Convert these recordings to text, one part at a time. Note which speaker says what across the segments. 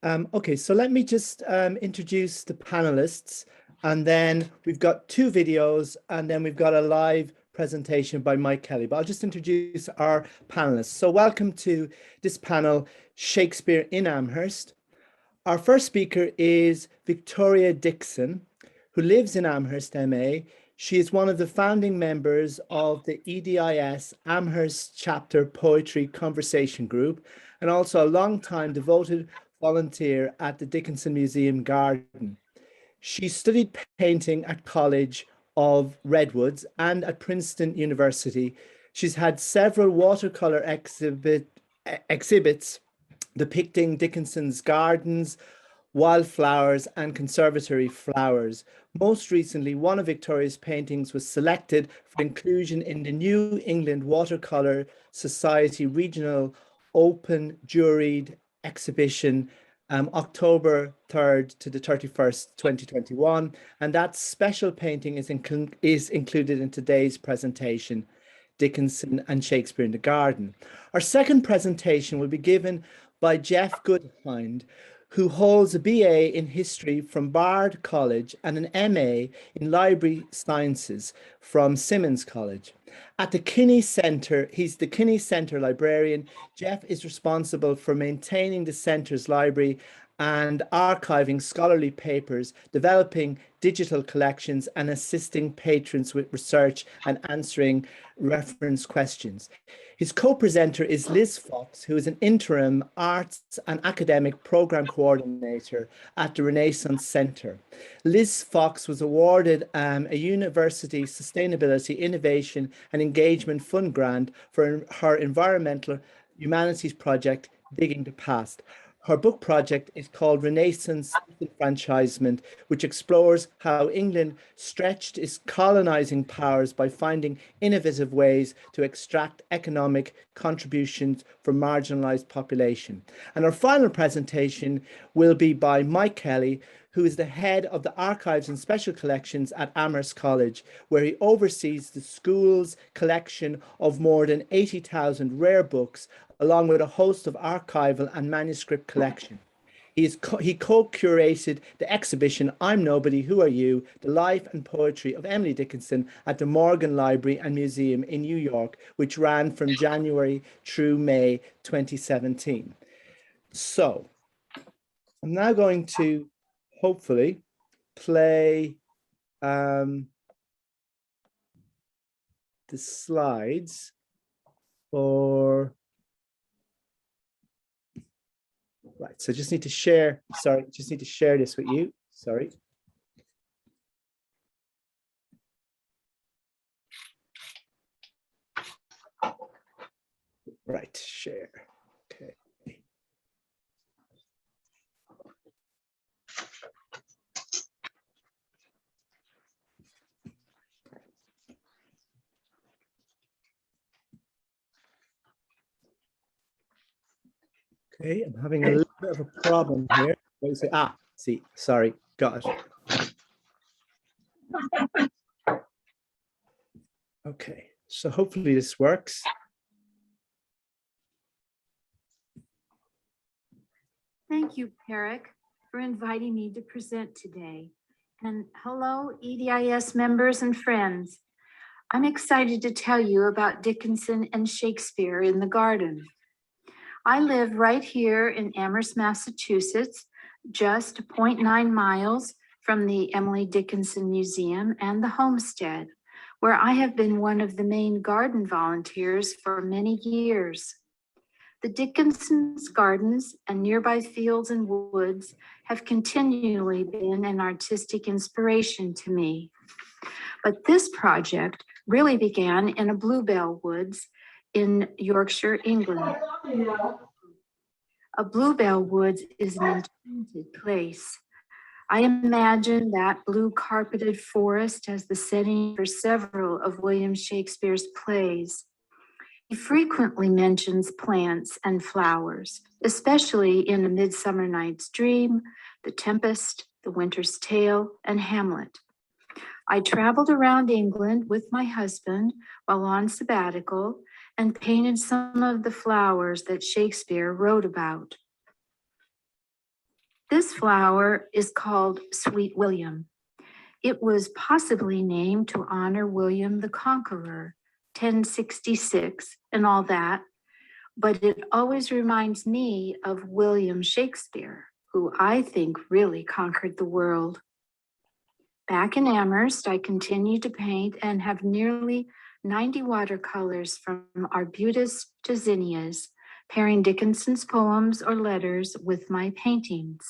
Speaker 1: Okay, so let me just introduce the panelists, and then we've got two videos, and then we've got a live presentation by Mike Kelly. But I'll just introduce our panelists. So welcome to this panel, Shakespeare in Amherst. Our first speaker is Victoria Dickson, who lives in Amherst, MA. She is one of the founding members of the EDIS Amherst Chapter Poetry Conversation Group, and also a long-time devoted volunteer at the Dickinson Museum Garden. She studied painting at College of Redwoods and at Princeton University. She's had several watercolor exhibits depicting Dickinson's gardens, wildflowers, and conservatory flowers. Most recently, one of Victoria's paintings was selected for inclusion in the New England Watercolor Society Regional Open Juried Exhibition, October 3rd to the 31st, 2021. And that special painting is included in today's presentation, Dickinson and Shakespeare in the Garden. Our second presentation will be given by Jeff Goodhind, who holds a BA in History from Bard College and an MA in Library Sciences from Simmons College. At the Kinney Center, he's the Kinney Center librarian. Jeff is responsible for maintaining the center's library and archiving scholarly papers, developing digital collections, and assisting patrons with research and answering reference questions. His co-presenter is Liz Fox, who is an interim arts and academic program coordinator at the Renaissance Center. Liz Fox was awarded a University Sustainability, Innovation and Engagement Fund grant for her environmental humanities project, Digging the Past. Her book project is called Renaissance Disenfranchisement, which explores how England stretched its colonizing powers by finding innovative ways to extract economic contributions from marginalized population. And our final presentation will be by Mike Kelly, who is the head of the Archives and Special Collections at Amherst College, where he oversees the school's collection of more than 80,000 rare books, along with a host of archival and manuscript collection. He co-curated the exhibition, I'm Nobody, Who Are You? The Life and Poetry of Emily Dickinson at the Morgan Library and Museum in New York, which ran from January through May 2017. So I'm now going to hopefully play the slides for... Right, so just need to share, just need to share this with you, sorry. Right, share, okay. Okay, I'm having a little bit of a problem here. See, sorry, got it. Okay, so hopefully this works.
Speaker 2: Thank you, Eric, for inviting me to present today. And hello, EDIS members and friends. I'm excited to tell you about Dickinson and Shakespeare in the Garden. I live right here in Amherst, Massachusetts, just 0.9 miles from the Emily Dickinson Museum and the Homestead, where I have been one of the main garden volunteers for many years. The Dickinson's gardens and nearby fields and woods have continually been an artistic inspiration to me. But this project really began in a bluebell woods in Yorkshire, England. A bluebell woods is an enchanted place. I imagine that blue carpeted forest as the setting for several of William Shakespeare's plays. He frequently mentions plants and flowers, especially in A Midsummer Night's Dream, The Tempest, The Winter's Tale, and Hamlet. I traveled around England with my husband while on sabbatical and painted some of the flowers that Shakespeare wrote about. This flower is called Sweet William. It was possibly named to honor William the Conqueror, 1066, and all that, but it always reminds me of William Shakespeare, who I think really conquered the world. Back in Amherst, I continue to paint and have nearly 90 watercolors from arbutus to zinnias, pairing Dickinson's poems or letters with my paintings.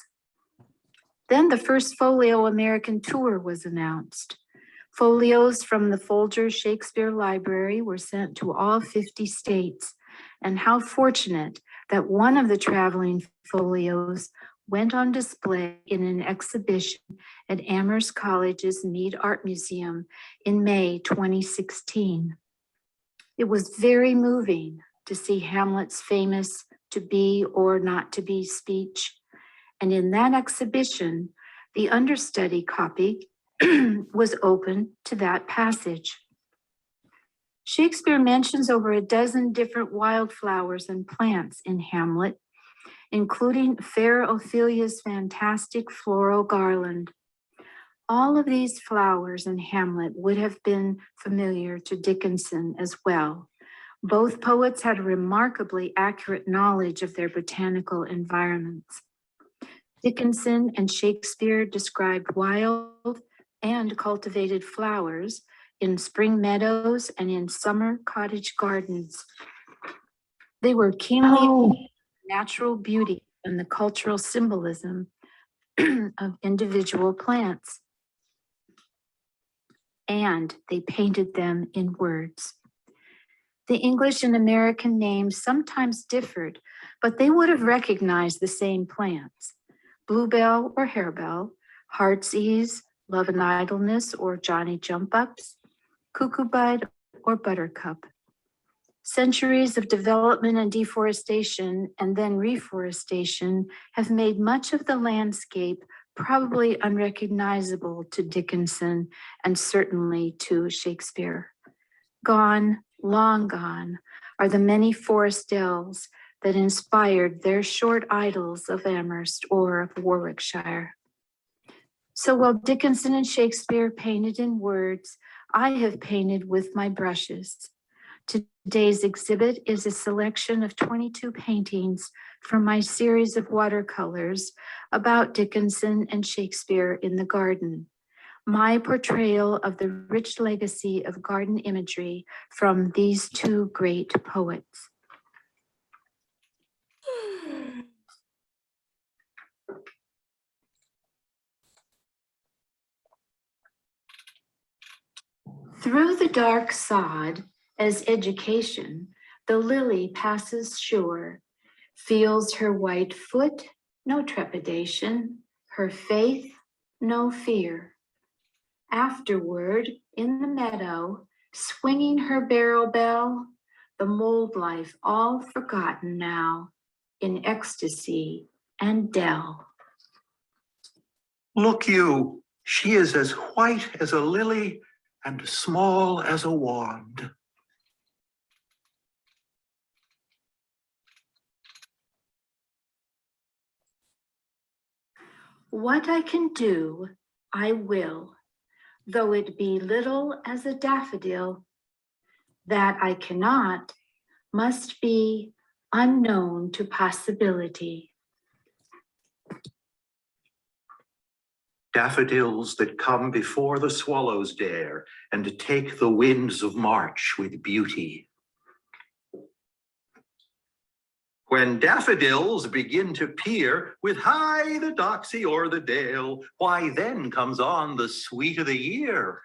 Speaker 2: Then the first Folio American tour was announced. Folios from the Folger Shakespeare Library were sent to all 50 states, and how fortunate that one of the traveling folios went on display in an exhibition at Amherst College's Mead Art Museum in May 2016. It was very moving to see Hamlet's famous "to be or not to be" speech. And in that exhibition, the understudy copy was open to that passage. Shakespeare mentions over a dozen different wildflowers and plants in Hamlet, including fair Ophelia's fantastic floral garland. All of these flowers in Hamlet would have been familiar to Dickinson as well. Both poets had a remarkably accurate knowledge of their botanical environments. Dickinson and Shakespeare described wild and cultivated flowers in spring meadows and in summer cottage gardens. They were keenly aware of natural beauty and the cultural symbolism of individual plants. And they painted them in words. The English and American names sometimes differed, but they would have recognized the same plants: bluebell or harebell, heartsease, love and idleness or Johnny jump-ups, cuckoo bud or buttercup. Centuries of development and deforestation and then reforestation have made much of the landscape probably unrecognizable to Dickinson and certainly to Shakespeare. Gone, long gone, are the many forest dells that inspired their short idylls of Amherst or of Warwickshire. So while Dickinson and Shakespeare painted in words, I have painted with my brushes. Today's exhibit is a selection of 22 paintings from my series of watercolors about Dickinson and Shakespeare in the garden. My portrayal of the rich legacy of garden imagery from these two great poets. Through the dark sod, as education, the lily passes sure, feels her white foot, no trepidation, her faith, no fear. Afterward, in the meadow, swinging her barrel bell, the mold life all forgotten now, in ecstasy and dell.
Speaker 3: Look you, she is as white as a lily and small as a wand.
Speaker 2: What I can do, I will, though it be little as a daffodil. That I cannot must be unknown to possibility.
Speaker 3: Daffodils that come before the swallows dare and take the winds of March with beauty. When daffodils begin to peer with high the doxy o'er the dale, why then comes on the sweet of the year.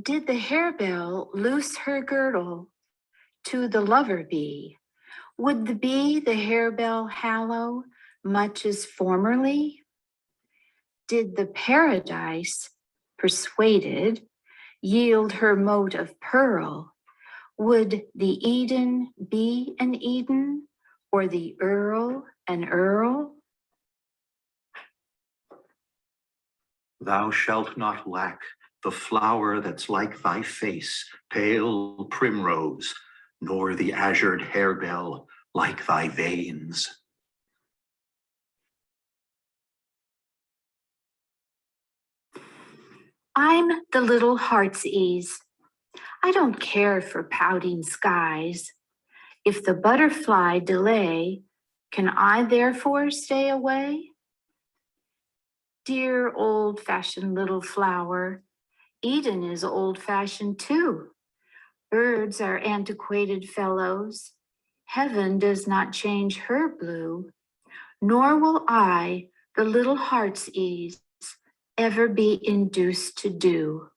Speaker 2: Did the harebell loose her girdle to the lover bee? Would the bee the harebell hallow much as formerly? Did the paradise, persuaded, yield her mote of pearl? Would the Eden be an Eden, or the Earl an Earl?
Speaker 3: Thou shalt not lack the flower that's like thy face, pale primrose, nor the azured harebell like thy veins.
Speaker 2: I'm the little heart's ease. I don't care for pouting skies. If the butterfly delay, can I therefore stay away? Dear old-fashioned little flower, Eden is old-fashioned too. Birds are antiquated fellows. Heaven does not change her blue, nor will I, the little heart's ease, ever be induced to do.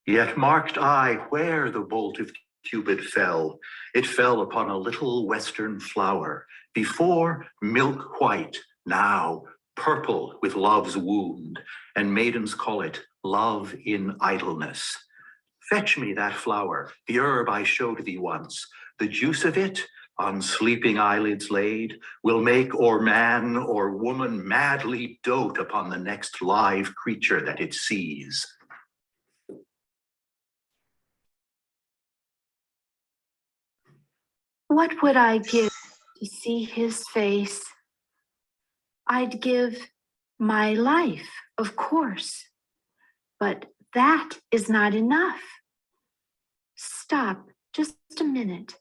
Speaker 3: Yet marked I where the bolt of Cupid fell. It fell upon a little western flower, before milk white, now purple with love's wound, and maidens call it love in idleness. Fetch me that flower, the herb I showed thee once. The juice of it, on sleeping eyelids laid, will make or man or woman madly dote upon the next live creature that it sees.
Speaker 2: What would I give to see his face? I'd give my life, of course, but that is not enough. Stop just a minute.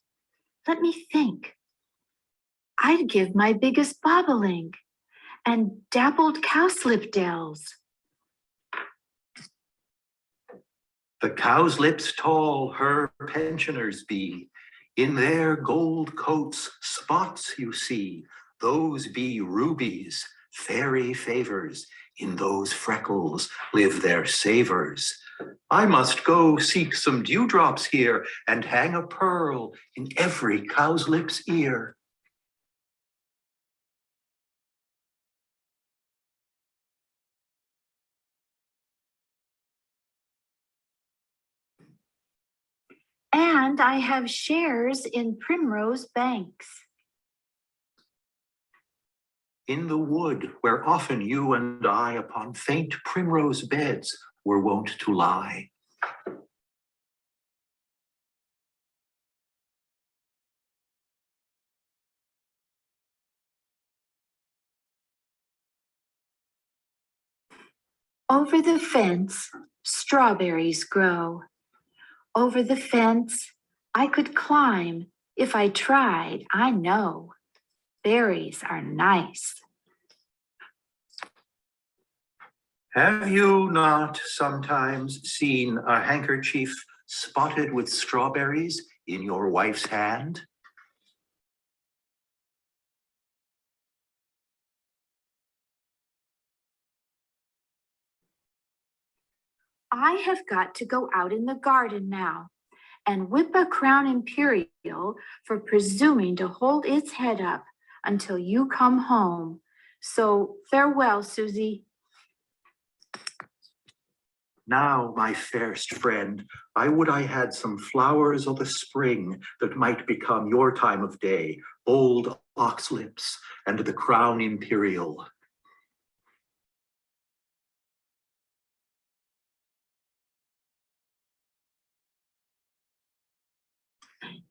Speaker 2: Let me think. I'd give my biggest bobolink and dappled cowslip dells.
Speaker 3: The cowslips tall her pensioners be. In their gold coats spots you see. Those be rubies, fairy favors. In those freckles live their savors. I must go seek some dewdrops here and hang a pearl in every cowslip's ear.
Speaker 2: And I have shares in primrose banks.
Speaker 3: In the wood where often you and I upon faint primrose beds were wont to lie.
Speaker 2: Over the fence, strawberries grow. Over the fence, I could climb if I tried, I know. Berries are nice.
Speaker 3: Have you not sometimes seen a handkerchief spotted with strawberries in your wife's hand?
Speaker 2: I have got to go out in the garden now and whip a crown imperial for presuming to hold its head up until you come home. So farewell, Susie.
Speaker 3: Now, my fairest friend, I would I had some flowers of the spring that might become your time of day, bold oxlips and the crown imperial.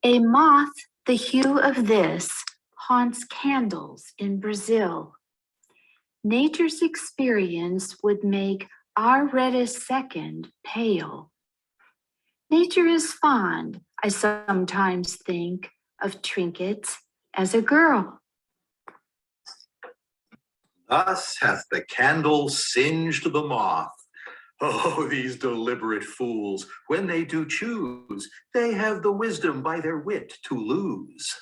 Speaker 2: A moth the hue of this haunts candles in Brazil. Nature's experience would make our reddest second pale. Nature is fond, I sometimes think, of trinkets as a girl.
Speaker 3: Thus hath the candle singed the moth. Oh, these deliberate fools, when they do choose, they have the wisdom by their wit to lose.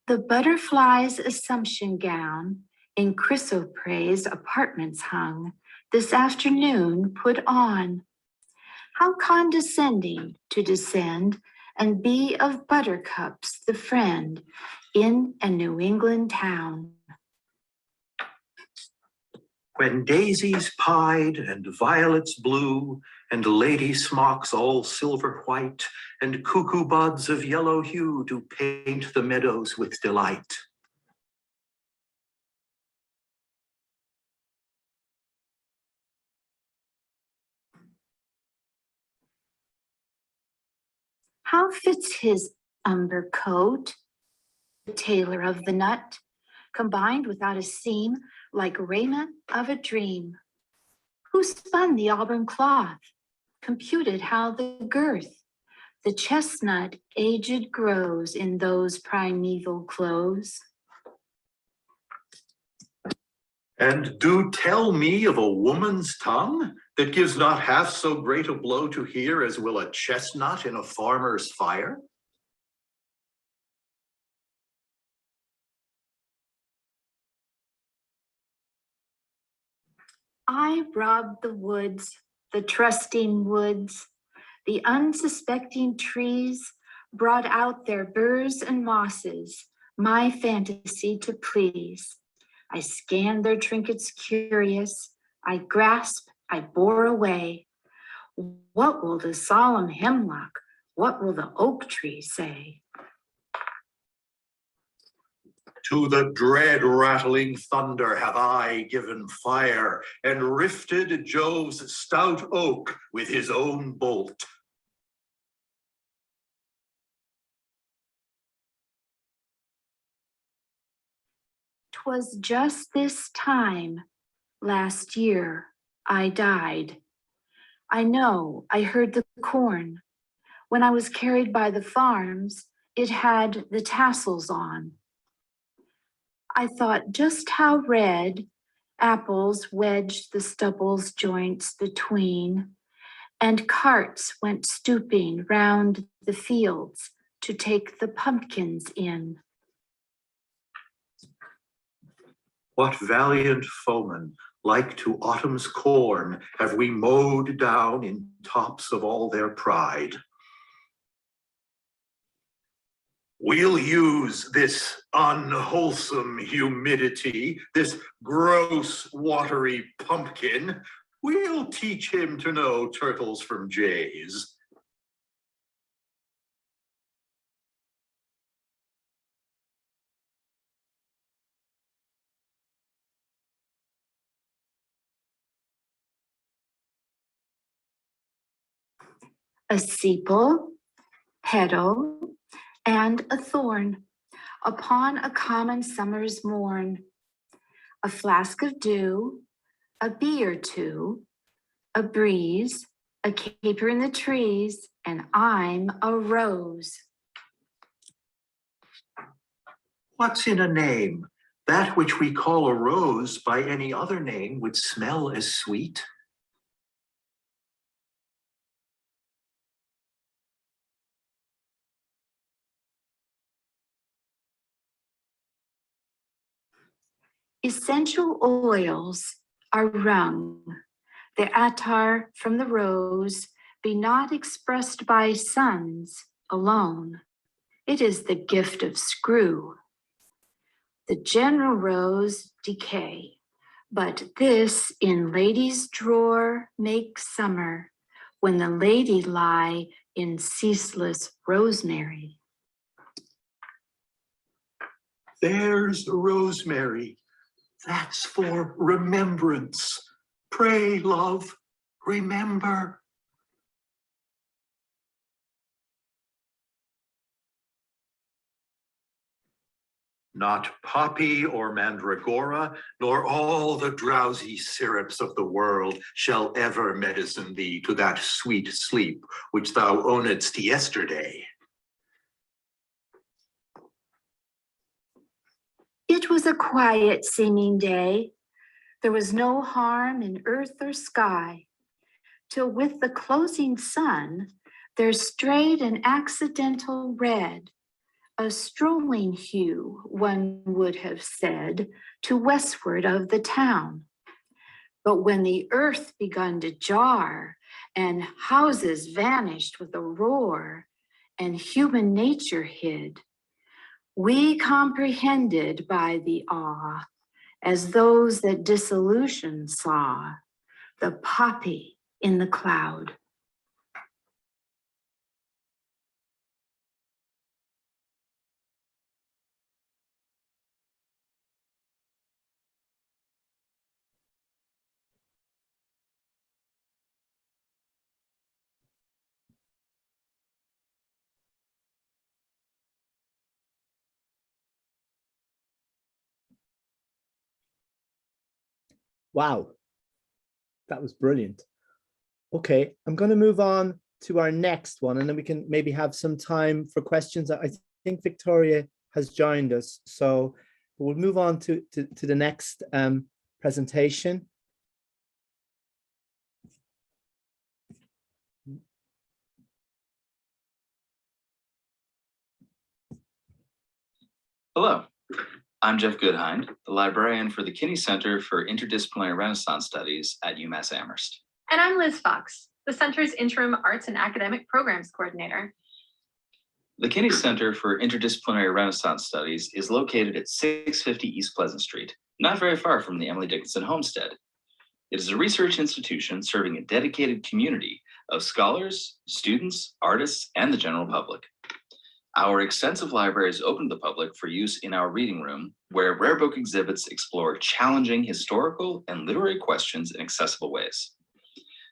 Speaker 2: The butterfly's assumption gown in chrysoprase apartments hung, this afternoon put on. How condescending to descend and be of buttercups the friend in a New England town.
Speaker 3: When daisies pied and violets blue, and lady smocks all silver white, and cuckoo buds of yellow hue do paint the meadows with delight.
Speaker 2: How fits his umber coat, the tailor of the nut, combined without a seam, like raiment of a dream? Who spun the auburn cloth, computed how the girth? The chestnut aged grows in those primeval clothes.
Speaker 3: And do tell me of a woman's tongue that gives not half so great a blow to hear as will a chestnut in a farmer's fire?
Speaker 2: I robbed the woods, the trusting woods, the unsuspecting trees brought out their burrs and mosses, my fantasy to please. I scanned their trinkets curious, I grasped, I bore away. What will the solemn hemlock, what will the oak tree say?
Speaker 3: To the dread rattling thunder have I given fire, and rifted Jove's stout oak with his own bolt.
Speaker 2: 'Twas just this time last year I died. I know, I heard the corn. When I was carried by the farms, it had the tassels on. I thought just how red apples wedged the stubble's joints between, and carts went stooping round the fields to take the pumpkins in.
Speaker 3: What valiant foemen, like to autumn's corn, have we mowed down in tops of all their pride? We'll use this unwholesome humidity, this gross, watery pumpkin. We'll teach him to know turtles from jays.
Speaker 2: A sepal, petal, and a thorn upon a common summer's morn, a flask of dew, a bee or two, a breeze, a caper in the trees, and I'm a rose.
Speaker 3: What's in a name? That which we call a rose by any other name would smell as sweet.
Speaker 2: Essential oils are wrung. The attar from the rose be not expressed by suns alone. It is the gift of screw. The general rose decay, but this in lady's drawer makes summer, when the lady lie in ceaseless rosemary.
Speaker 3: There's rosemary. That's for remembrance. Pray, love, remember. Not poppy or mandragora, nor all the drowsy syrups of the world shall ever medicine thee to that sweet sleep which thou ownedst yesterday.
Speaker 2: It was a quiet seeming day. There was no harm in earth or sky, till with the closing sun, there strayed an accidental red, a strolling hue, one would have said, to westward of the town. But when the earth begun to jar, and houses vanished with a roar, and human nature hid, we comprehended by the awe, as those that dissolution saw, the poppy in the cloud.
Speaker 1: Wow, that was brilliant. Okay, I'm going to move on to our next one, and then we can maybe have some time for questions. I think Victoria has joined us, so we'll move on to the next presentation.
Speaker 4: Hello, I'm Jeff Goodhind, the librarian for the Kinney Center for Interdisciplinary Renaissance Studies at UMass Amherst.
Speaker 5: And I'm Liz Fox, the Center's Interim Arts and Academic Programs Coordinator.
Speaker 4: The Kinney Center for Interdisciplinary Renaissance Studies is located at 650 East Pleasant Street, not very far from the Emily Dickinson homestead. It is a research institution serving a dedicated community of scholars, students, artists, and the general public. Our extensive library is open to the public for use in our reading room, where rare book exhibits explore challenging historical and literary questions in accessible ways.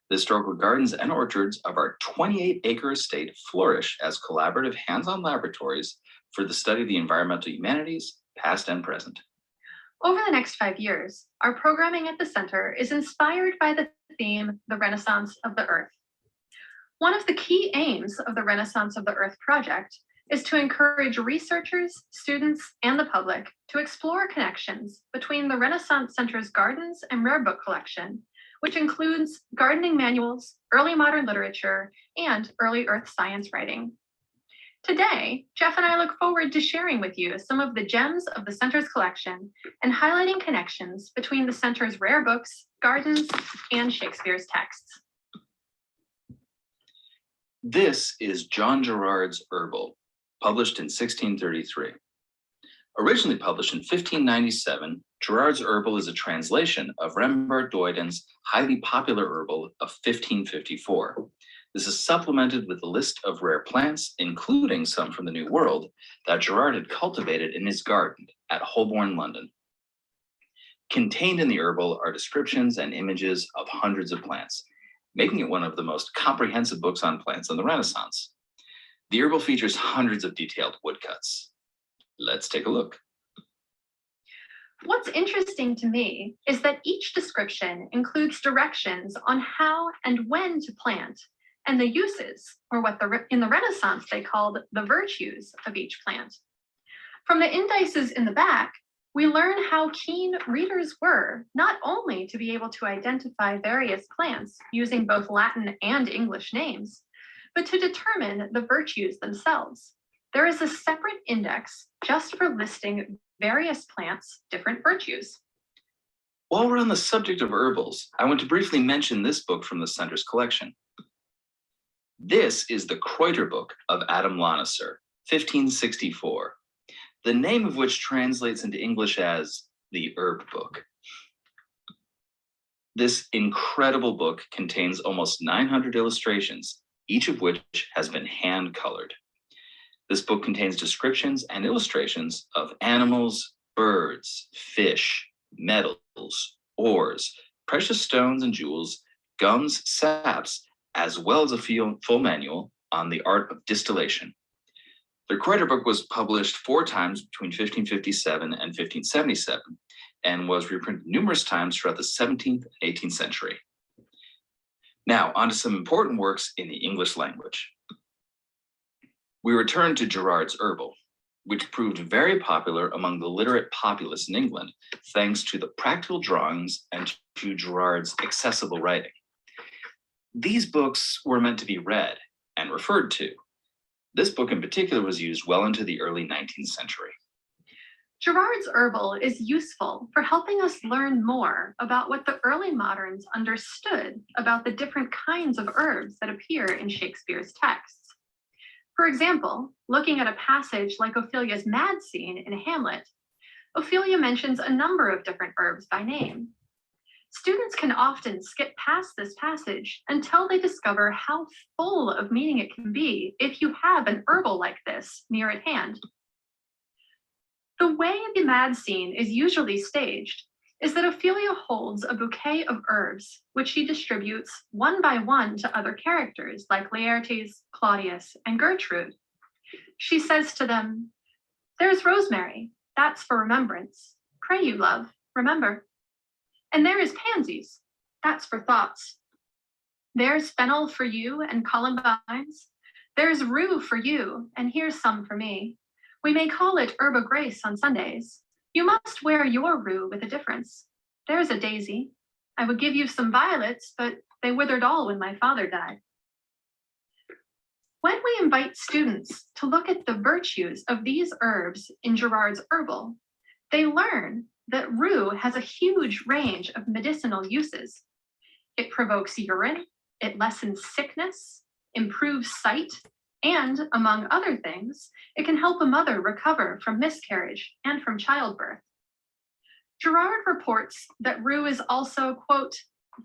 Speaker 4: The historical gardens and orchards of our 28-acre estate flourish as collaborative hands-on laboratories for the study of the environmental humanities, past and present.
Speaker 5: Over the next 5 years, our programming at the center is inspired by the theme, the Renaissance of the Earth. One of the key aims of the Renaissance of the Earth project is to encourage researchers, students, and the public to explore connections between the Renaissance Center's gardens and rare book collection, which includes gardening manuals, early modern literature, and early earth science writing. Today, Jeff and I look forward to sharing with you some of the gems of the center's collection and highlighting connections between the center's rare books, gardens, and Shakespeare's texts.
Speaker 4: This is John Gerard's Herbal, published in 1633. Originally published in 1597, Gerard's Herbal is a translation of Rembert Doiden's highly popular Herbal of 1554. This is supplemented with a list of rare plants, including some from the New World, that Gerard had cultivated in his garden at Holborn, London. Contained in the Herbal are descriptions and images of hundreds of plants, making it one of the most comprehensive books on plants in the Renaissance. The Herbal features hundreds of detailed woodcuts. Let's take a look.
Speaker 5: What's interesting to me is that each description includes directions on how and when to plant, and the uses, or what in the Renaissance they called the virtues of each plant. From the indices in the back, we learn how keen readers were not only to be able to identify various plants using both Latin and English names, but to determine the virtues themselves. There is a separate index just for listing various plants' different virtues.
Speaker 4: While we're on the subject of herbals, I want to briefly mention this book from the center's collection. This is the Kreuter Book of Adam Laniser, 1564, the name of which translates into English as the Herb Book. This incredible book contains almost 900 illustrations, each of which has been hand-colored. This book contains descriptions and illustrations of animals, birds, fish, metals, ores, precious stones and jewels, gums, saps, as well as a full manual on the art of distillation. The Kreuter Book was published 4 times between 1557 and 1577 and was reprinted numerous times throughout the 17th and 18th century. Now, on to some important works in the English language. We return to Gerard's Herbal, which proved very popular among the literate populace in England, thanks to the practical drawings and to Gerard's accessible writing. These books were meant to be read and referred to. This book in particular was used well into the early 19th century.
Speaker 5: Gerard's Herbal is useful for helping us learn more about what the early moderns understood about the different kinds of herbs that appear in Shakespeare's texts. For example, looking at a passage like Ophelia's mad scene in Hamlet, Ophelia mentions a number of different herbs by name. Students can often skip past this passage until they discover how full of meaning it can be if you have an herbal like this near at hand. The way the mad scene is usually staged is that Ophelia holds a bouquet of herbs, which she distributes one by one to other characters like Laertes, Claudius, and Gertrude. She says to them, "There's rosemary, that's for remembrance. Pray you, love, remember." And there is pansies, that's for thoughts. There's fennel for you and columbines. There's rue for you, and here's some for me. We may call it herb of grace on Sundays. You must wear your rue with a difference. There's a daisy. I would give you some violets, but they withered all when my father died. When we invite students to look at the virtues of these herbs in Gerard's Herbal, they learn that rue has a huge range of medicinal uses. It provokes urine, it lessens sickness, improves sight, and, among other things, it can help a mother recover from miscarriage and from childbirth. Gerard reports that rue is also, quote,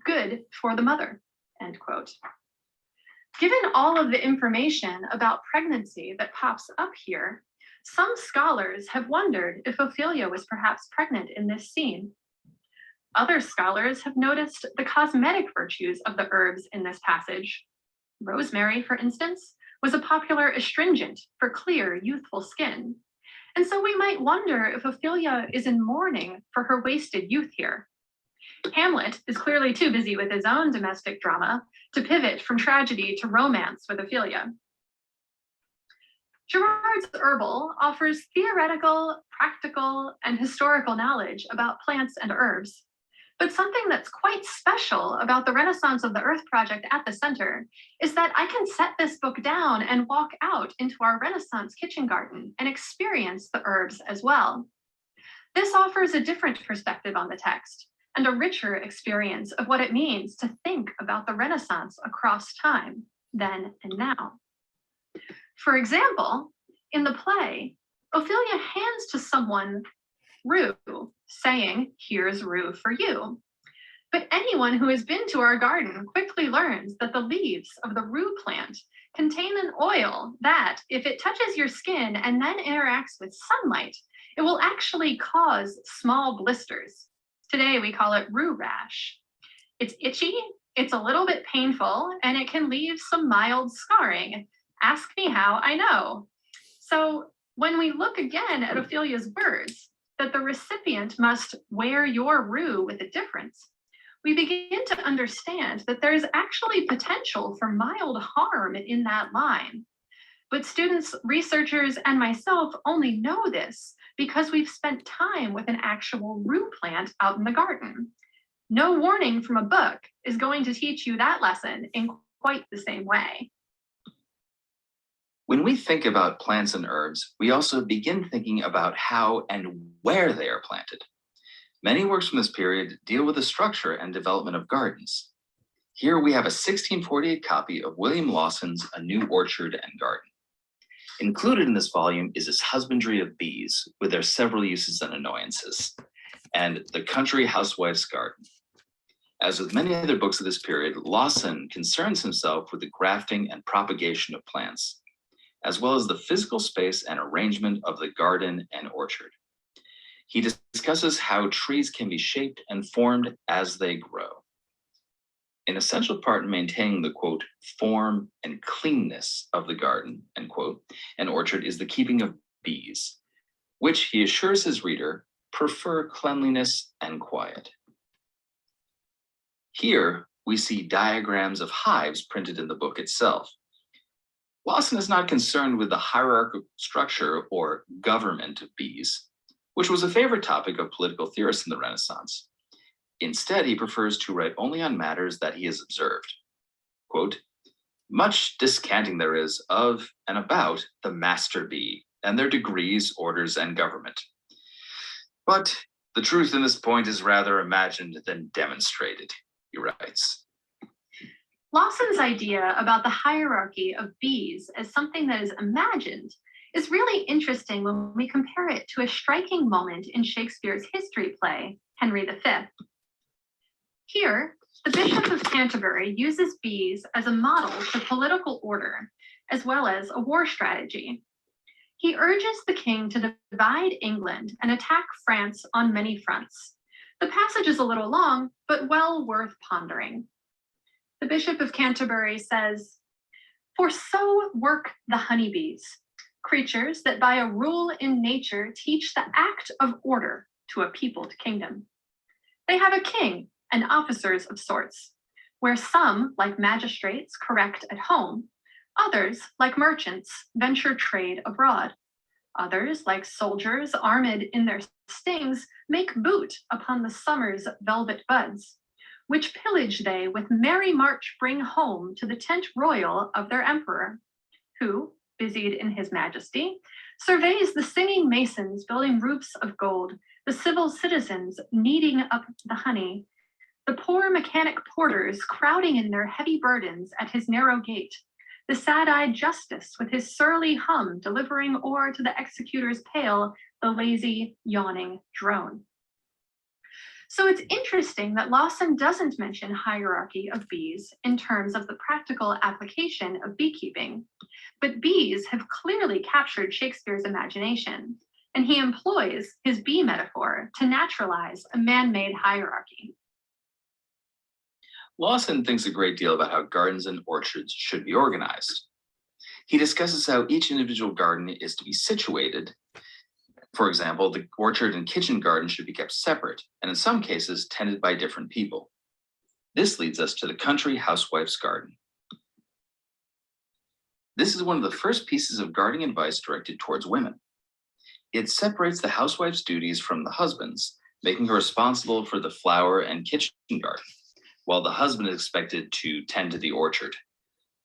Speaker 5: good for the mother, end quote. Given all of the information about pregnancy that pops up here, some scholars have wondered if Ophelia was perhaps pregnant in this scene. Other scholars have noticed the cosmetic virtues of the herbs in this passage. Rosemary, for instance, was a popular astringent for clear, youthful skin. And so we might wonder if Ophelia is in mourning for her wasted youth here. Hamlet is clearly too busy with his own domestic drama to pivot from tragedy to romance with Ophelia. Gerard's Herbal offers theoretical, practical, and historical knowledge about plants and herbs. But something that's quite special about the Renaissance of the Earth project at the center is that I can set this book down and walk out into our Renaissance kitchen garden and experience the herbs as well. This offers a different perspective on the text and a richer experience of what it means to think about the Renaissance across time, then and now. For example, in the play, Ophelia hands to someone rue, saying, here's rue for you. But anyone who has been to our garden quickly learns that the leaves of the rue plant contain an oil that, if it touches your skin and then interacts with sunlight, it will actually cause small blisters. Today we call it rue rash. It's itchy, it's a little bit painful, and it can leave some mild scarring. Ask me how I know. So when we look again at Ophelia's words, that the recipient must wear your rue with a difference, we begin to understand that there is actually potential for mild harm in that line. But students, researchers, and myself only know this because we've spent time with an actual rue plant out in the garden. No warning from a book is going to teach you that lesson in quite the same way.
Speaker 4: When we think about plants and herbs, we also begin thinking about how and where they are planted. Many works from this period deal with the structure and development of gardens. Here we have a 1648 copy of William Lawson's A New Orchard and Garden. Included in this volume is his Husbandry of Bees, with their several uses and annoyances, and The Country Housewife's Garden. As with many other books of this period, Lawson concerns himself with the grafting and propagation of plants, as well as the physical space and arrangement of the garden and orchard. He discusses how trees can be shaped and formed as they grow. An essential part in maintaining the, quote, form and cleanness of the garden, end quote, and orchard is the keeping of bees, which he assures his reader prefer cleanliness and quiet. Here we see diagrams of hives printed in the book itself. Lawson is not concerned with the hierarchical structure or government of bees, which was a favorite topic of political theorists in the Renaissance. Instead, he prefers to write only on matters that he has observed. Quote, much descanting there is of and about the master bee and their degrees, orders, and government. But the truth in this point is rather imagined than demonstrated, he writes.
Speaker 5: Lawson's idea about the hierarchy of bees as something that is imagined is really interesting when we compare it to a striking moment in Shakespeare's history play, Henry V. Here, the Bishop of Canterbury uses bees as a model for political order, as well as a war strategy. He urges the king to divide England and attack France on many fronts. The passage is a little long, but well worth pondering. The Bishop of Canterbury says, for so work the honeybees, creatures that by a rule in nature teach the act of order to a peopled kingdom. They have a king and officers of sorts, where some, like magistrates, correct at home, others, like merchants, venture trade abroad. Others, like soldiers armed in their stings, make boot upon the summer's velvet buds, which pillage they with merry march bring home to the tent royal of their emperor, who, busied in his majesty, surveys the singing masons building roofs of gold, the civil citizens kneading up the honey, the poor mechanic porters crowding in their heavy burdens at his narrow gate, the sad-eyed justice with his surly hum delivering o'er to the executor's pale the lazy, yawning drone. So it's interesting that Lawson doesn't mention hierarchy of bees in terms of the practical application of beekeeping, but bees have clearly captured Shakespeare's imagination, and he employs his bee metaphor to naturalize a man-made hierarchy.
Speaker 4: Lawson thinks a great deal about how gardens and orchards should be organized. He discusses how each individual garden is to be situated. For example, the orchard and kitchen garden should be kept separate, and in some cases, tended by different people. This leads us to the country housewife's garden. This is one of the first pieces of gardening advice directed towards women. It separates the housewife's duties from the husband's, making her responsible for the flower and kitchen garden, while the husband is expected to tend to the orchard.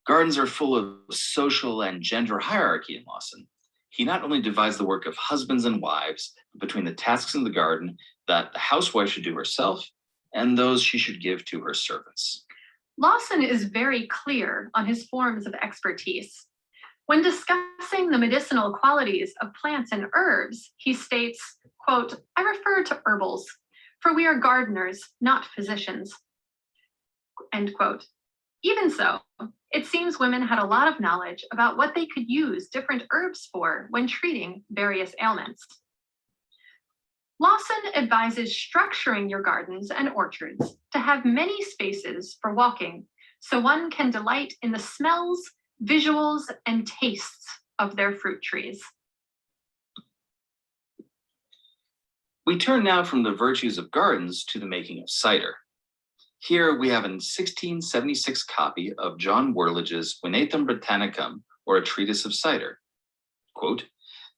Speaker 4: Gardens are full of social and gender hierarchy in Lawson. He not only divides the work of husbands and wives, but between the tasks in the garden that the housewife should do herself and those she should give to her servants.
Speaker 5: Lawson is very clear on his forms of expertise. When discussing the medicinal qualities of plants and herbs, he states, quote, "I refer to herbals, for we are gardeners, not physicians," end quote. Even so, it seems women had a lot of knowledge about what they could use different herbs for when treating various ailments. Lawson advises structuring your gardens and orchards to have many spaces for walking so one can delight in the smells, visuals, and tastes of their fruit trees.
Speaker 4: We turn now from the virtues of gardens to the making of cider. Here we have a 1676 copy of John Whirlage's Venetum Britannicum, or a treatise of cider. Quote,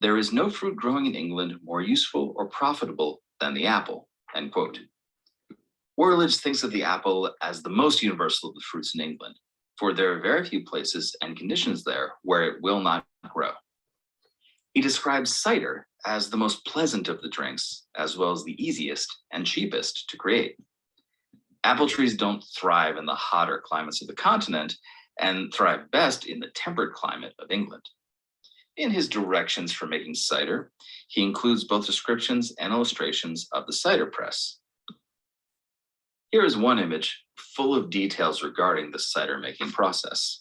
Speaker 4: "There is no fruit growing in England more useful or profitable than the apple," end quote. Whirlage thinks of the apple as the most universal of the fruits in England, for there are very few places and conditions there where it will not grow. He describes cider as the most pleasant of the drinks, as well as the easiest and cheapest to create. Apple trees don't thrive in the hotter climates of the continent and thrive best in the temperate climate of England. In his directions for making cider, he includes both descriptions and illustrations of the cider press. Here is one image full of details regarding the cider making process.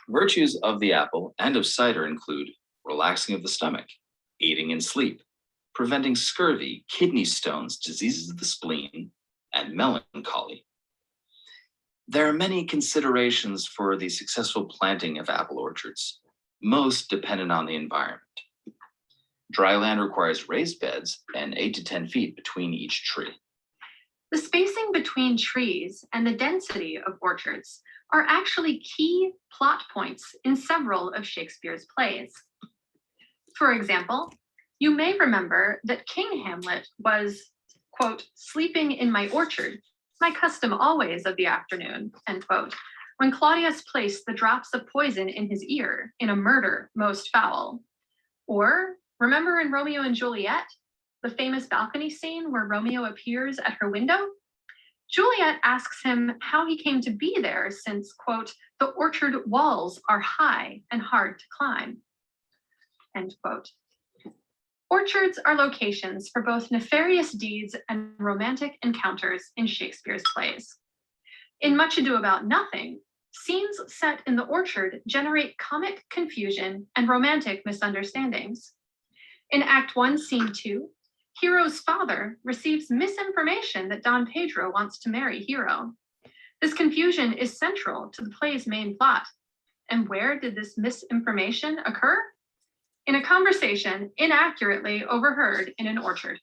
Speaker 4: Virtues of the apple and of cider include relaxing of the stomach, aiding in sleep, preventing scurvy, kidney stones, diseases of the spleen, and melancholy. There are many considerations for the successful planting of apple orchards, most dependent on the environment. Dry land requires raised beds and 8 to 10 feet between each tree.
Speaker 5: The spacing between trees and the density of orchards are actually key plot points in several of Shakespeare's plays. For example, you may remember that King Hamlet was, quote, "sleeping in my orchard, my custom always of the afternoon," end quote, when Claudius placed the drops of poison in his ear in a murder most foul. Or remember in Romeo and Juliet, the famous balcony scene where Romeo appears at her window? Juliet asks him how he came to be there since, quote, "the orchard walls are high and hard to climb," end quote. Orchards are locations for both nefarious deeds and romantic encounters in Shakespeare's plays. In Much Ado About Nothing, scenes set in the orchard generate comic confusion and romantic misunderstandings. In Act 1, Scene 2, Hero's father receives misinformation that Don Pedro wants to marry Hero. This confusion is central to the play's main plot. And where did this misinformation occur? In a conversation inaccurately overheard in an orchard.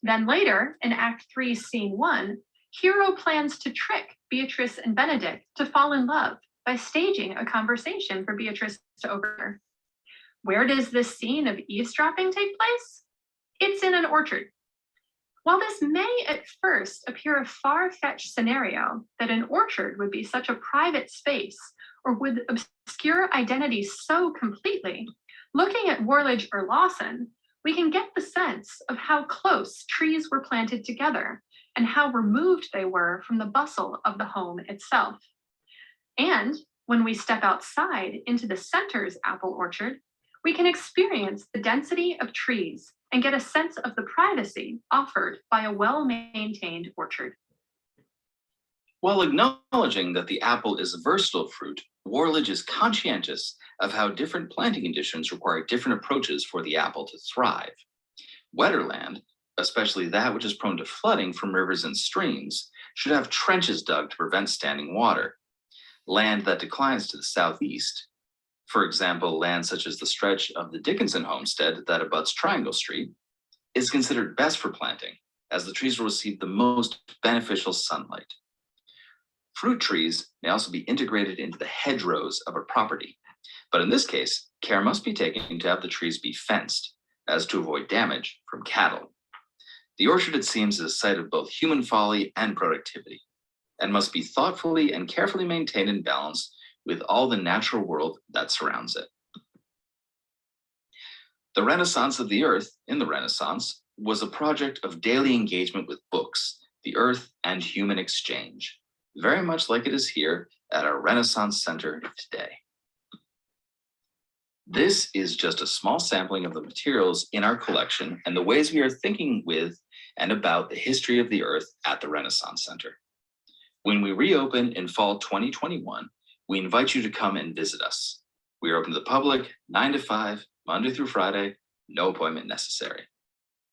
Speaker 5: Then later, in Act 3, Scene 1, Hero plans to trick Beatrice and Benedict to fall in love by staging a conversation for Beatrice to overhear. Where does this scene of eavesdropping take place? It's in an orchard. While this may at first appear a far-fetched scenario that an orchard would be such a private space or would obscure identity so completely, looking at Warledge or Lawson, we can get the sense of how close trees were planted together and how removed they were from the bustle of the home itself. And when we step outside into the center's apple orchard, we can experience the density of trees and get a sense of the privacy offered by a well-maintained orchard.
Speaker 4: While acknowledging that the apple is a versatile fruit, Warledge is conscientious of how different planting conditions require different approaches for the apple to thrive. Wetter land, especially that which is prone to flooding from rivers and streams, should have trenches dug to prevent standing water. Land that declines to the southeast, for example, land such as the stretch of the Dickinson homestead that abuts Triangle Street, is considered best for planting, as the trees will receive the most beneficial sunlight. Fruit trees may also be integrated into the hedgerows of a property, but in this case, care must be taken to have the trees be fenced, as to avoid damage from cattle. The orchard, it seems, is a site of both human folly and productivity, and must be thoughtfully and carefully maintained in balance with all the natural world that surrounds it. The Renaissance of the Earth in the Renaissance was a project of daily engagement with books, the earth, and human exchange, very much like it is here at our Renaissance Center today. This is just a small sampling of the materials in our collection and the ways we are thinking with and about the history of the earth at the Renaissance Center. When we reopen in fall 2021, we invite you to come and visit us. We are open to the public 9 to 5, Monday through Friday, no appointment necessary.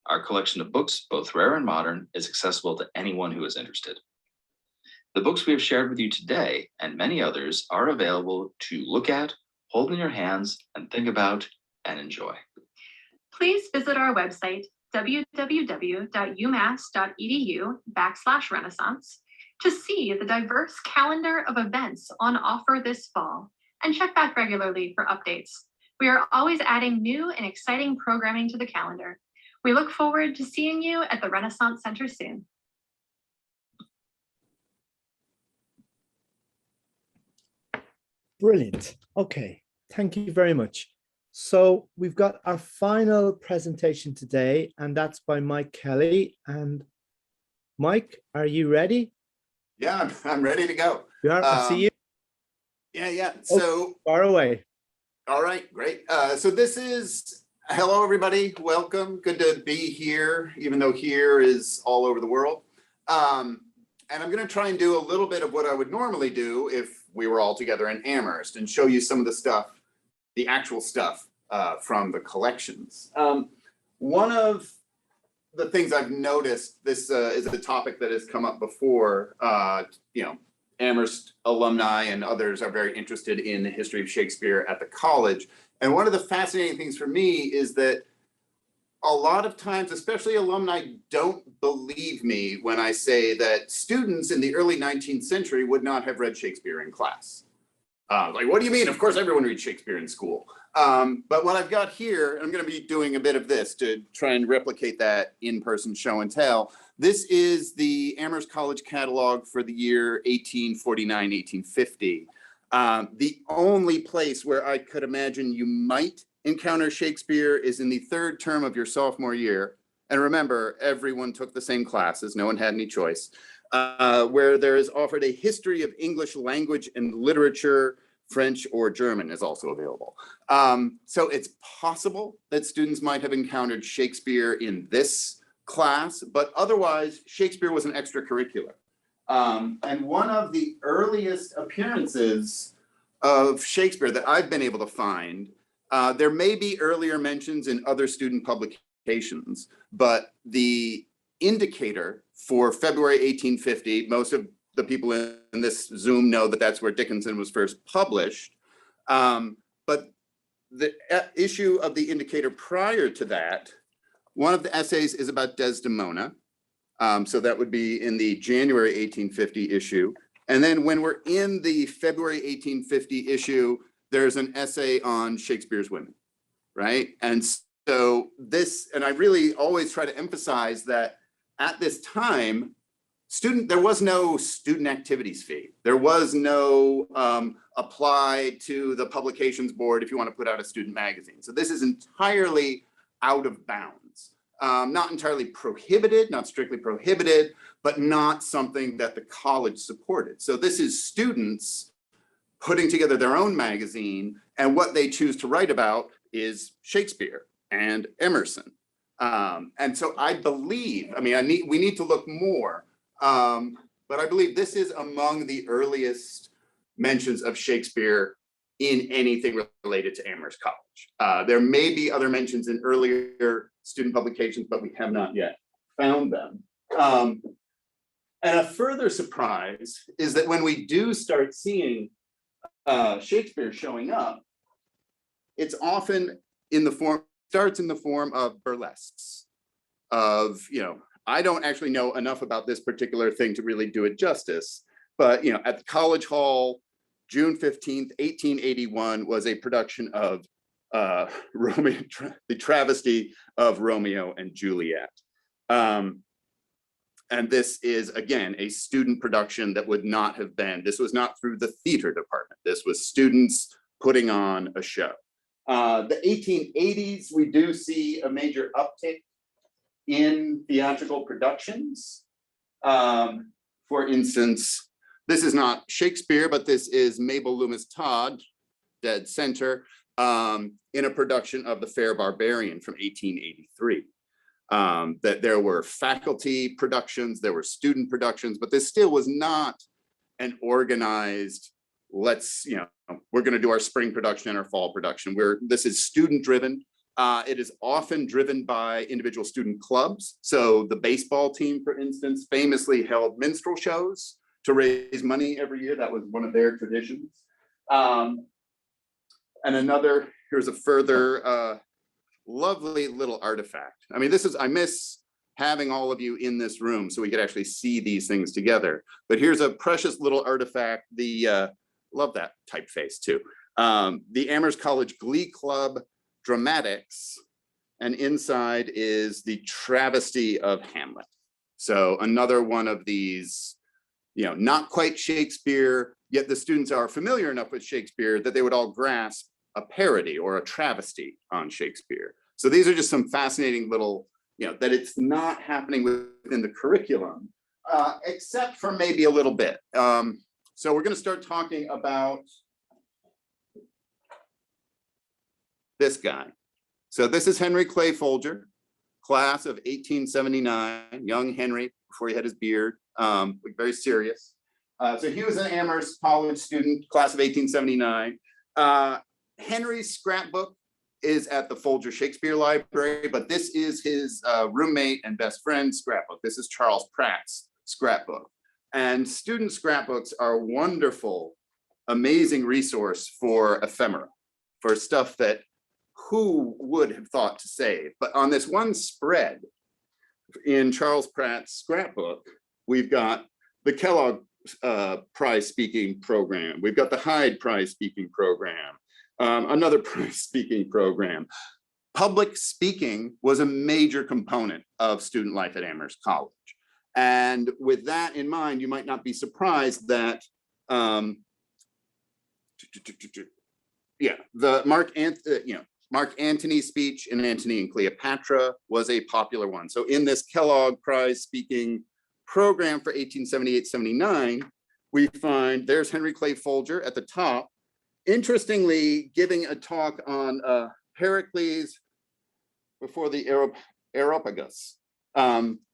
Speaker 4: Our collection of books, both rare and modern, is accessible to anyone who is interested. The books we have shared with you today and many others are available to look at, hold in your hands, and think about and enjoy.
Speaker 5: Please visit our website, www.umass.edu/Renaissance, to see the diverse calendar of events on offer this fall, and check back regularly for updates. We are always adding new and exciting programming to the calendar. We look forward to seeing you at the Renaissance Center soon.
Speaker 1: Brilliant. Okay, thank you very much. So we've got our final presentation today, and that's by Mike Kelly. And Mike, are you ready?
Speaker 6: Yeah, I'm ready to go.
Speaker 1: You are. I see you.
Speaker 6: Yeah. So
Speaker 1: far away.
Speaker 6: All right, great. So this is, hello everybody, welcome. Good to be here, even though here is all over the world. And I'm going to try and do a little bit of what I would normally do if we were all together in Amherst and show you some of the stuff, the actual stuff from the collections. One of the things I've noticed, this is a topic that has come up before, Amherst alumni and others are very interested in the history of Shakespeare at the college. And one of the fascinating things for me is that a lot of times, especially alumni, don't believe me when I say that students in the early 19th century would not have read Shakespeare in class. Like, what do you mean? Of course, everyone reads Shakespeare in school. But what I've got here, I'm going to be doing a bit of this to try and replicate that in-person show and tell. This is the Amherst College catalog for the year 1849-1850. The only place where I could imagine you might encounter Shakespeare is in the third term of your sophomore year. And remember, everyone took the same classes. No one had any choice. Where there is offered a history of English language and literature. French or German is also available. So it's possible that students might have encountered Shakespeare in this class, but otherwise Shakespeare was an extracurricular. And one of the earliest appearances of Shakespeare that I've been able to find, there may be earlier mentions in other student publications, but the indicator for February 1850, most of the people in this Zoom know that that's where Dickinson was first published. But the issue of the indicator prior to that One of the essays is about Desdemona. So that would be in the January 1850 issue. And then when we're in the February 1850 issue, there's an essay on Shakespeare's women, right? And so this, and I really always try to emphasize that at this time, there was no student activities fee. There was no apply to the publications board if you want to put out a student magazine. So this is entirely out of bounds. Not entirely prohibited, not strictly prohibited, but not something that the college supported. So this is students putting together their own magazine, and what they choose to write about is Shakespeare and Emerson. And so I believe, I mean, we need to look more, but I believe this is among the earliest mentions of Shakespeare in anything related to Amherst College. There may be other mentions in earlier student publications, but we have not yet found them. And a further surprise is that when we do start seeing Shakespeare showing up, it's often starts in the form of burlesques of, I don't actually know enough about this particular thing to really do it justice, but at the College Hall, June 15th, 1881 was a production of the Travesty of Romeo and Juliet. And this is, again, a student production that would not have been, this was not through the theater department. This was students putting on a show. The 1880s, we do see a major uptick in theatrical productions. For instance, this is not Shakespeare, but this is Mabel Loomis Todd, Dead Center, in a production of The Fair Barbarian from 1883. That there were faculty productions, there were student productions, but this still was not an organized, we're going to do our spring production and our fall production. This is student driven. It is often driven by individual student clubs. So the baseball team, for instance, famously held minstrel shows to raise money every year. That was one of their traditions. And here's a further lovely little artifact. I mean, I miss having all of you in this room so we could actually see these things together. But here's a precious little artifact. Love that typeface too. The Amherst College Glee Club Dramatics, and inside is the Travesty of Hamlet. So another one of these, not quite Shakespeare, yet the students are familiar enough with Shakespeare that they would all grasp a parody or a travesty on Shakespeare. So these are just some fascinating little, that it's not happening within the curriculum, except for maybe a little bit. So we're going to start talking about this guy. So this is Henry Clay Folger, class of 1879, young Henry, before he had his beard, very serious. So he was an Amherst College student, class of 1879. Henry's scrapbook is at the Folger Shakespeare Library, but this is his roommate and best friend's scrapbook. This is Charles Pratt's scrapbook. And student scrapbooks are a wonderful, amazing resource for ephemera, for stuff that who would have thought to save. But on this one spread in Charles Pratt's scrapbook, we've got the Kellogg Prize Speaking Program. We've got the Hyde Prize Speaking Program. Another prize speaking program. Public speaking was a major component of student life at Amherst College. And with that in mind, you might not be surprised that, the Mark Antony speech in Antony and Cleopatra was a popular one. So in this Kellogg Prize Speaking program for 1878-79, we find there's Henry Clay Folger at the top, interestingly giving a talk on Pericles before the Areopagus.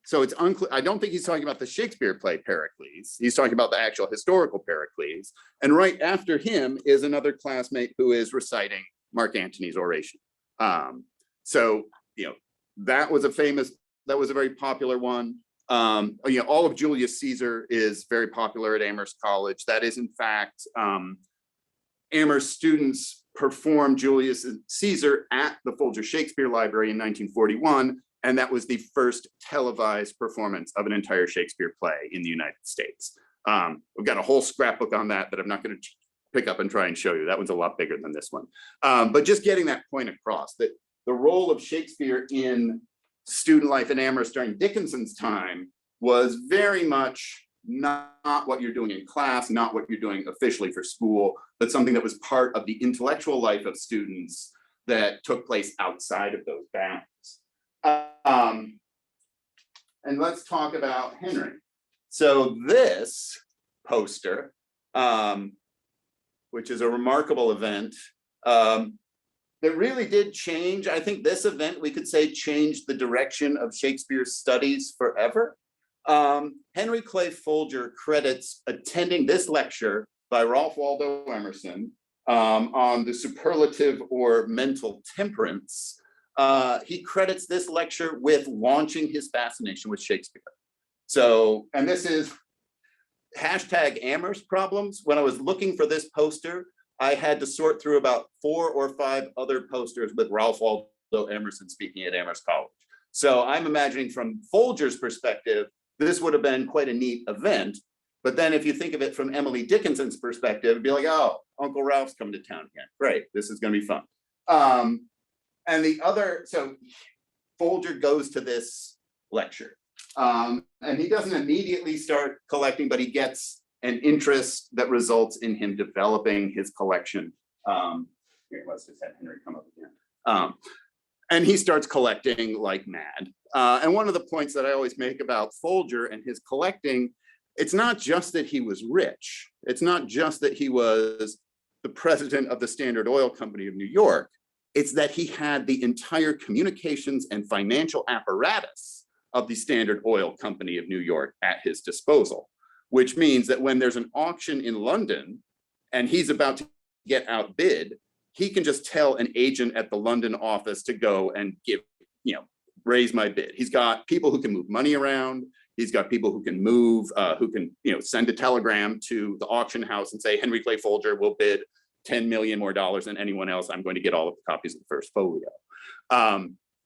Speaker 6: So it's unclear. I don't think he's talking about the Shakespeare play Pericles. He's talking about the actual historical Pericles. And right after him is another classmate who is reciting Mark Antony's oration. So that was a very popular one. All of Julius Caesar is very popular at Amherst College. That is, in fact, Amherst students performed Julius Caesar at the Folger Shakespeare Library in 1941 And that was the first televised performance of an entire Shakespeare play in the United States. We've got a whole scrapbook on that I'm not going to pick up and try and show you. That one's a lot bigger than this one. But just getting that point across, that the role of Shakespeare in student life in Amherst during Dickinson's time was very much not what you're doing in class, not what you're doing officially for school, but something that was part of the intellectual life of students that took place outside of those bounds. And let's talk about Henry. So this poster, which is a remarkable event, that really did change. I think this event, we could say, changed the direction of Shakespeare's studies forever. Henry Clay Folger credits attending this lecture by Ralph Waldo Emerson on the superlative or mental temperance. He credits this lecture with launching his fascination with Shakespeare. So, and this is hashtag Amherst problems. When I was looking for this poster, I had to sort through about 4 or 5 other posters with Ralph Waldo Emerson speaking at Amherst College. So I'm imagining from Folger's perspective, this would have been quite a neat event. But then if you think of it from Emily Dickinson's perspective, it'd be like, oh, Uncle Ralph's coming to town again. Great, this is going to be fun. And the other, so Folger goes to this lecture. And he doesn't immediately start collecting, but he gets an interest that results in him developing his collection. Here, let's just have Henry come up again. And he starts collecting like mad. And one of the points that I always make about Folger and his collecting, it's not just that he was rich. It's not just that he was the president of the Standard Oil Company of New York. It's that he had the entire communications and financial apparatus of the Standard Oil Company of New York at his disposal, which means that when there's an auction in London and he's about to get outbid, he can just tell an agent at the London office to go and give, raise my bid. He's got people who can move money around. He's got people who can move, who can, send a telegram to the auction house and say, Henry Clay Folger will bid $10 million more than anyone else. I'm going to get all of the copies of the first folio.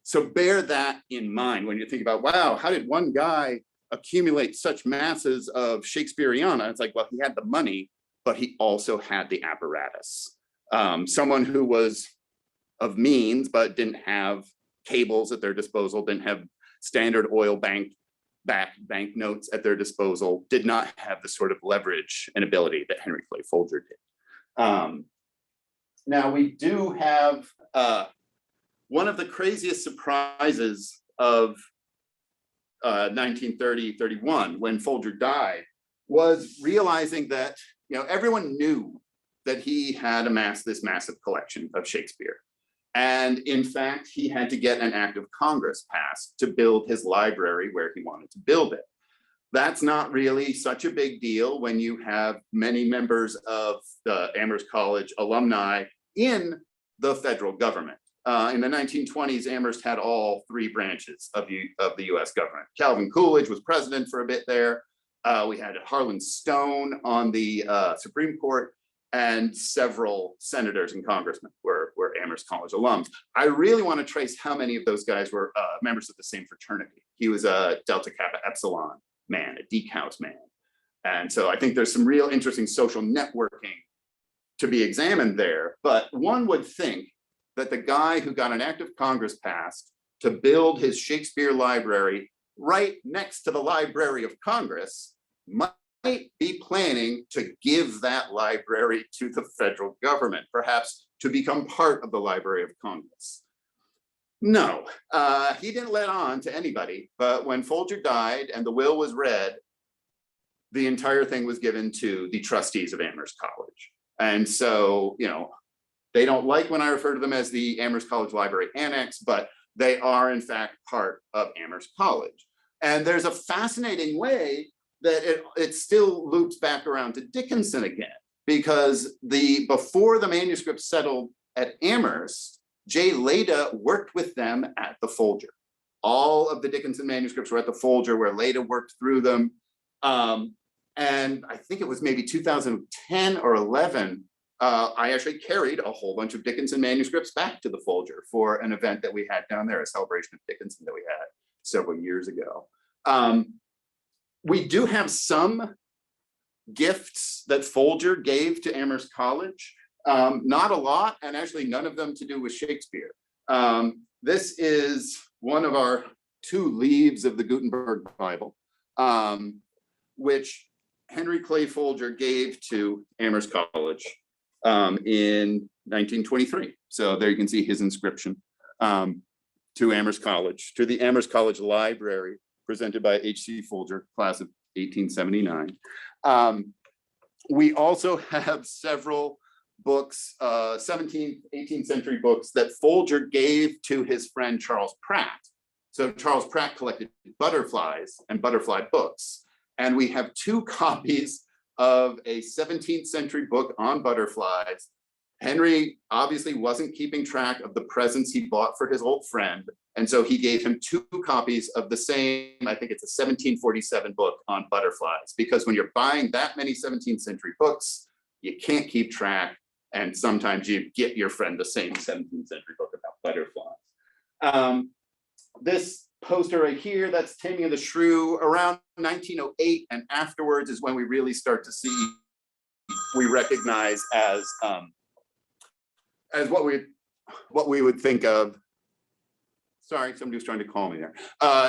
Speaker 6: So bear that in mind when you think about, wow, how did one guy accumulate such masses of Shakespeareana? It's like, well, he had the money, but he also had the apparatus. Someone who was of means, but didn't have cables at their disposal, didn't have Standard Oil banknotes at their disposal, did not have the sort of leverage and ability that Henry Clay Folger did. Now we do have one of the craziest surprises of 1930-31 when Folger died was realizing that everyone knew that he had amassed this massive collection of Shakespeare. And in fact, he had to get an act of Congress passed to build his library where he wanted to build it. That's not really such a big deal when you have many members of the Amherst College alumni in the federal government. In the 1920s, Amherst had all 3 branches of the US government. Calvin Coolidge was president for a bit there. We had Harlan Stone on the Supreme Court, and several senators and congressmen were Amherst College alums. I really want to trace how many of those guys were members of the same fraternity. He was a Delta Kappa Epsilon man, a Deke House man. And so I think there's some real interesting social networking to be examined there. But one would think that the guy who got an act of Congress passed to build his Shakespeare library right next to the Library of Congress might be planning to give that library to the federal government, perhaps to become part of the Library of Congress. No, he didn't let on to anybody, but when Folger died and the will was read, the entire thing was given to the trustees of Amherst College. And so, they don't like when I refer to them as the Amherst College Library Annex, but they are in fact part of Amherst College. And there's a fascinating way that it still loops back around to Dickinson again, because before the manuscript settled at Amherst, J. Leda worked with them at the Folger. All of the Dickinson manuscripts were at the Folger, where Leda worked through them. And I think it was maybe 2010 or 11 I actually carried a whole bunch of Dickinson manuscripts back to the Folger for an event that we had down there, a celebration of Dickinson that we had several years ago. We do have some gifts that Folger gave to Amherst College. Not a lot, and actually none of them to do with Shakespeare. This is one of our 2 leaves of the Gutenberg Bible, which Henry Clay Folger gave to Amherst College in 1923. So there you can see his inscription to Amherst College, to the Amherst College Library, presented by H.C. Folger, class of 1879. We also have several books, 17th, 18th century books that Folger gave to his friend Charles Pratt. So Charles Pratt collected butterflies and butterfly books. And we have 2 copies of a 17th century book on butterflies. Henry obviously wasn't keeping track of the presents he bought for his old friend. And so he gave him 2 copies of the same, I think it's a 1747 book on butterflies, because when you're buying that many 17th century books, you can't keep track. And sometimes you get your friend the same 17th century book about butterflies. This poster right here, that's Taming of the Shrew, around 1908 and afterwards is when we really start to see, we recognize as what we would think of. Sorry, somebody was trying to call me there.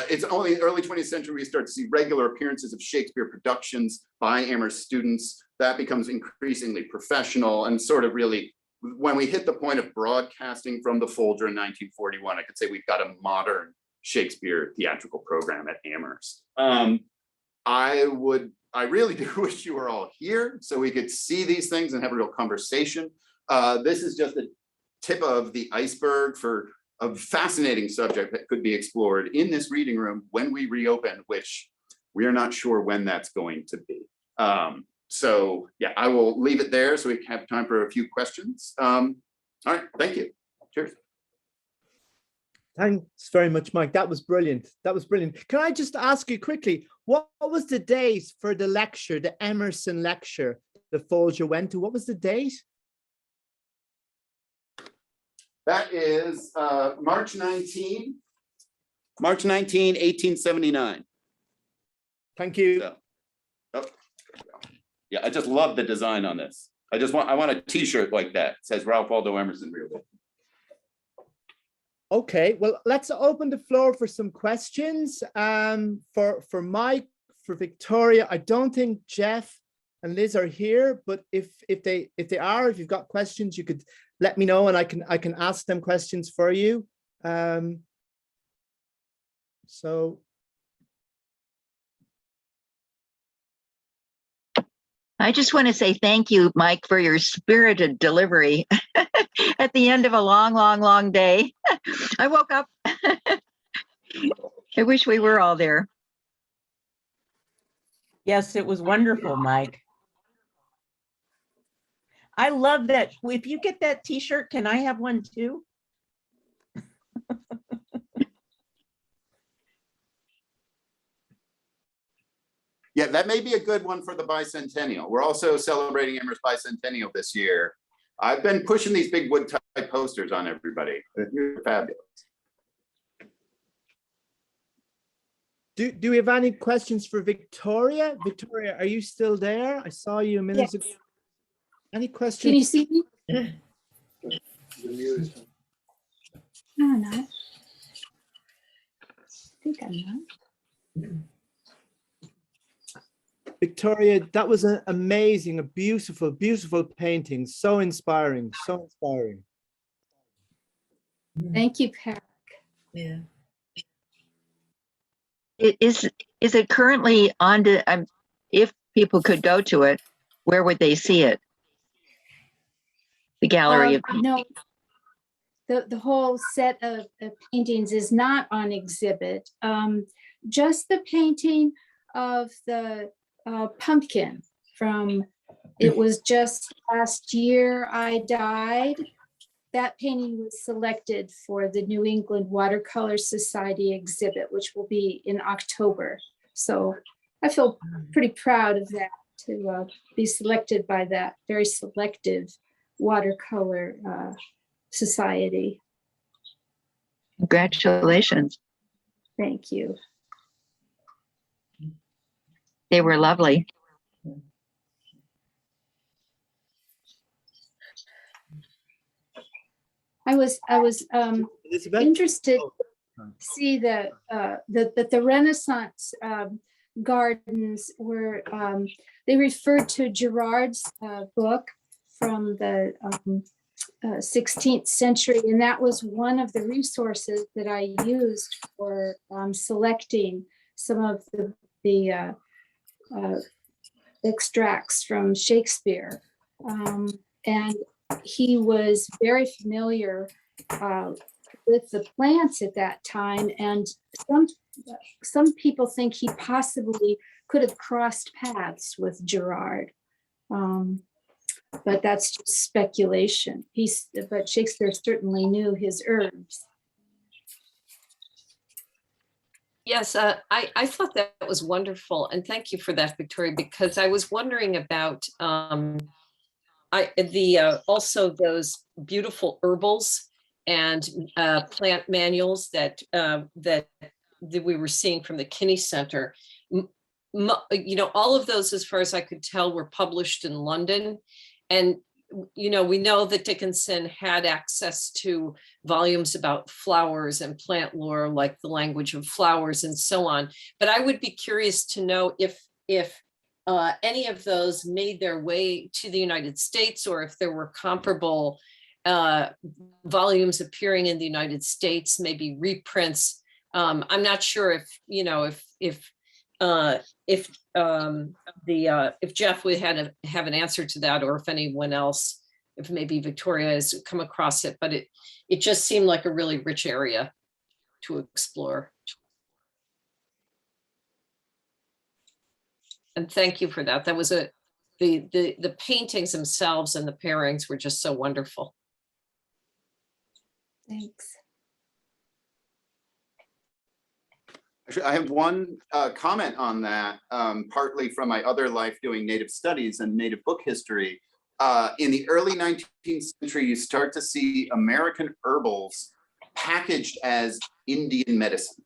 Speaker 6: It's only in the early 20th century we start to see regular appearances of Shakespeare productions by Amherst students. That becomes increasingly professional, and sort of really, when we hit the point of broadcasting from the Folger in 1941, I could say we've got a modern Shakespeare theatrical program at Amherst. I really do wish you were all here so we could see these things and have a real conversation. This is just a tip of the iceberg for a fascinating subject that could be explored in this reading room when we reopen, which we are not sure when that's going to be. So yeah, I will leave it there so we can have time for a few questions. All right, thank you. Cheers.
Speaker 1: Thanks very much, Mike. That was brilliant. That was brilliant. Can I just ask you quickly, what was the date for the lecture, the Emerson lecture that Folger went to? What was the date?
Speaker 6: That is March 19, 1879.
Speaker 1: Thank you.
Speaker 6: So, yeah, I just love the design on this. I want a T-shirt like that. It says Ralph Waldo Emerson real big.
Speaker 1: Okay, well, let's open the floor for some questions. For Mike, for Victoria. I don't think Jeff and Liz are here, but if they are, if you've got questions, you could let me know and I can ask them questions for you. So.
Speaker 7: I just want to say thank you, Mike, for your spirited delivery at the end of a long, long, long day. I woke up. I wish we were all there.
Speaker 8: Yes, it was wonderful, Mike. I love that. If you get that T-shirt, can I have one too?
Speaker 6: Yeah, that may be a good one for the bicentennial. We're also celebrating Amherst bicentennial this year. I've been pushing these big wood type posters on everybody. They're fabulous.
Speaker 1: Do we have any questions for Victoria? Victoria, are you still there? I saw you a minute ago. Any questions?
Speaker 9: Can you see me? No, I'm not. I think I'm not.
Speaker 1: Victoria, that was an amazing, a beautiful, beautiful painting. So inspiring, so inspiring.
Speaker 9: Thank you, Pat.
Speaker 8: Yeah.
Speaker 7: Is it currently on to, if people could go to it, where would they see it? The gallery of
Speaker 9: No, the whole set of paintings is not on exhibit. Just the painting of the pumpkin from, it was just last year I died. That painting was selected for the New England Watercolor Society exhibit, which will be in October. So I feel pretty proud of that, to be selected by that very selective watercolor society.
Speaker 7: Congratulations.
Speaker 9: Thank you.
Speaker 7: They were lovely.
Speaker 9: I was
Speaker 1: Elizabeth?
Speaker 9: interested
Speaker 1: Oh,
Speaker 9: to see that the Renaissance gardens were, they referred to Gerard's book from the 16th century, and that was one of the resources that I used for selecting some of the extracts from Shakespeare. And he was very familiar with the plants at that time, and some people think he possibly could have crossed paths with Gerard. But that's just speculation. But Shakespeare certainly knew his herbs.
Speaker 10: Yes, I thought that was wonderful, and thank you for that, Victoria, because I was wondering about also those beautiful herbals and plant manuals that we were seeing from the Kinney Center. All of those, as far as I could tell, were published in London. And, we know that Dickinson had access to volumes about flowers and plant lore, like The Language of Flowers and so on. But I would be curious to know if any of those made their way to the United States, or if there were comparable volumes appearing in the United States, maybe reprints. I'm not sure if Jeff would have an answer to that, or if anyone else, if maybe Victoria has come across it, but it just seemed like a really rich area to explore. And thank you for that. That was the paintings themselves and the pairings were just so wonderful.
Speaker 9: Thanks.
Speaker 6: Actually, I have one comment on that, partly from my other life doing native studies and native book history. In the early 19th century, you start to see American herbals packaged as Indian medicine.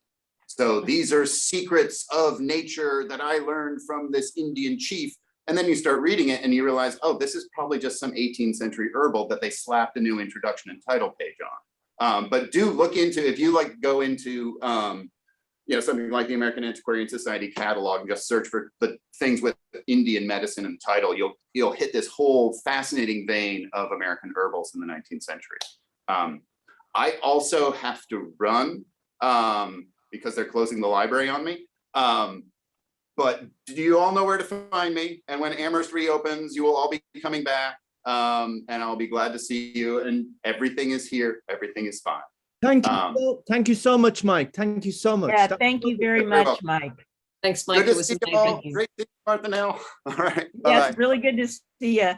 Speaker 6: So these are secrets of nature that I learned from this Indian chief. And then you start reading it and you realize, oh, this is probably just some 18th century herbal that they slapped a new introduction and title page on. But do look into, if you go into something like the American Antiquarian Society catalog and just search for the things with Indian medicine and title, you'll hit this whole fascinating vein of American herbals in the 19th century. I also have to run because they're closing the library on me. But do you all know where to find me? And when Amherst reopens, you will all be coming back, and I'll be glad to see you. And everything is here. Everything is fine.
Speaker 1: Thank you. Thank you so much, Mike. Thank you so much.
Speaker 8: Yeah, thank you very much, Mike.
Speaker 10: Thanks, Mike.
Speaker 6: Good to see you all. Great to see you, Martha Nell. All right. Bye-bye.
Speaker 8: Yes, really good to see you.